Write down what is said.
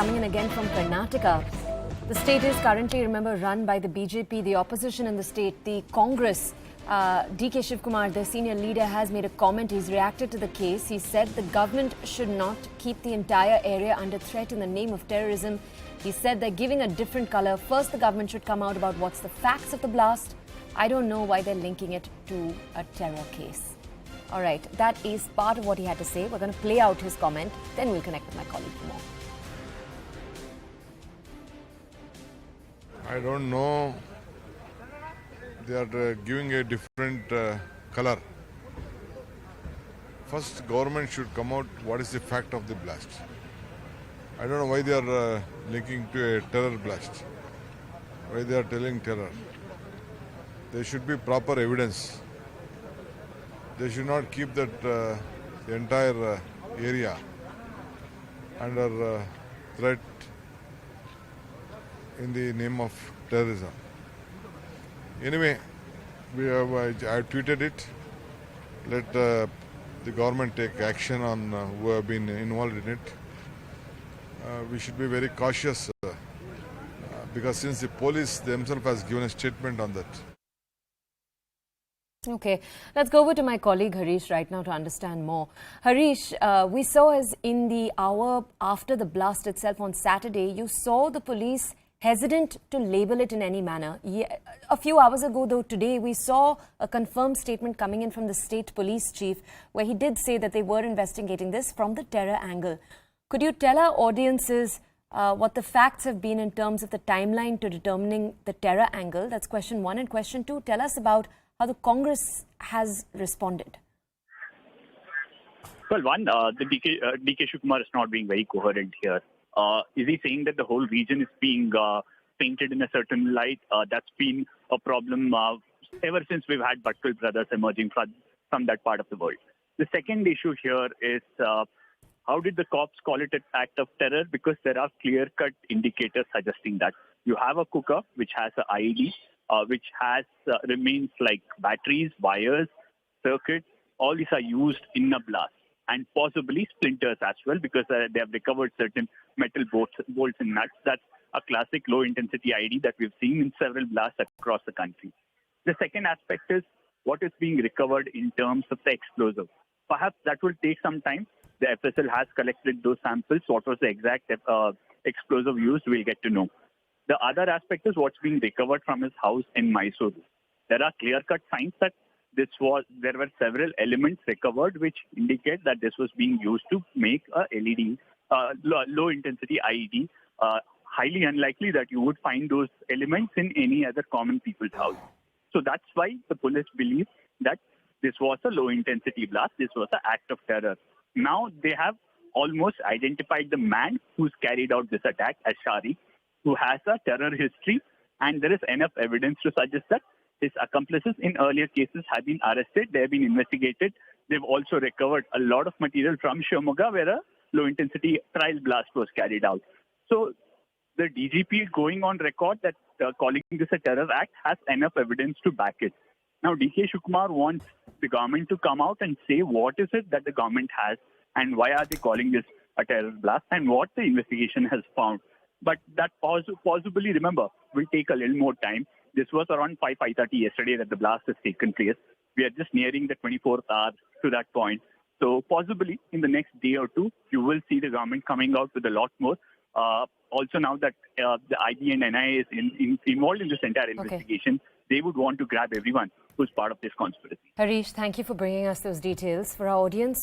coming in again from Karnataka. The state is currently, remember, run by the BJP, the opposition in the state, the Congress. DK Shivakumar, the senior leader, has made a comment. He's reacted to the case. He said the government should not keep the entire area under threat in the name of terrorism. He said they're giving a different color. First, the government should come out about what's the facts of the blast. I don't know why they're linking it to a terror case. All right, that is part of what he had to say. We're going to play out his comment, then we'll connect with my colleague for more. I don't know. They are giving a different color. First, government should come out what is the fact of the blast. I don't know why they are linking to a terror blast. Why they are telling terror. There should be proper evidence. They should not keep that the entire area under threat in the name of terrorism. Anyway, I tweeted it. Let the government take action on who have been involved in it. We should be very cautious because since the police themselves has given a statement on that. Okay, let's go over to my colleague Harish right now to understand more. Harish, we saw as in the hour after the blast itself on Saturday, you saw the police hesitant to label it in any manner. A few hours ago, though, today, we saw a confirmed statement coming in from the state police chief where he did say that they were investigating this from the terror angle. Could you tell our audiences what the facts have been in terms of the timeline to determining the terror angle? That's question one. And question two, tell us about how the Congress has responded. Well, one, the DK Shivakumar is not being very coherent here. Is he saying that the whole region is being painted in a certain light? That's been a problem ever since we've had Bhattal brothers emerging from that part of the world. The second issue here is how did the cops call it an act of terror? Because there are clear-cut indicators suggesting that. You have a cooker which has an IED, which has remains like batteries, wires, circuits. All these are used in a blast. And possibly splinters as well, because they have recovered certain metal bolts and nuts. That's a classic low-intensity IED that we've seen in several blasts across the country. The second aspect is what is being recovered in terms of the explosive. Perhaps that will take some time. The FSL has collected those samples. What was the exact explosive used, we'll get to know. The other aspect is what's being recovered from his house in Mysuru. There are clear-cut signs that there were several elements recovered which indicate that this was being used to make a LED, low intensity IED. Highly unlikely that you would find those elements in any other common people's house. So that's why the police believe that this was a low intensity blast. This was an act of terror. Now they have almost identified the man who's carried out this attack as Shari, who has a terror history, and there is enough evidence to suggest that his accomplices in earlier cases have been arrested. They have been investigated. They've also recovered a lot of material from Shivakumar where a low-intensity trial blast was carried out. So the DGP going on record that calling this a terror act has enough evidence to back it. Now, DK Shivakumar wants the government to come out and say what is it that the government has and why are they calling this a terror blast and what the investigation has found. But that possibly, remember, will take a little more time. This was around 5:30 yesterday that the blast has taken place. We are just nearing the 24th hour to that point. So possibly in the next day or two, you will see the government coming out with a lot more. Also now that the IB and NIA is involved in this entire investigation, they would want to grab everyone who's part of this conspiracy. Harish, thank you for bringing us those details. For our audience,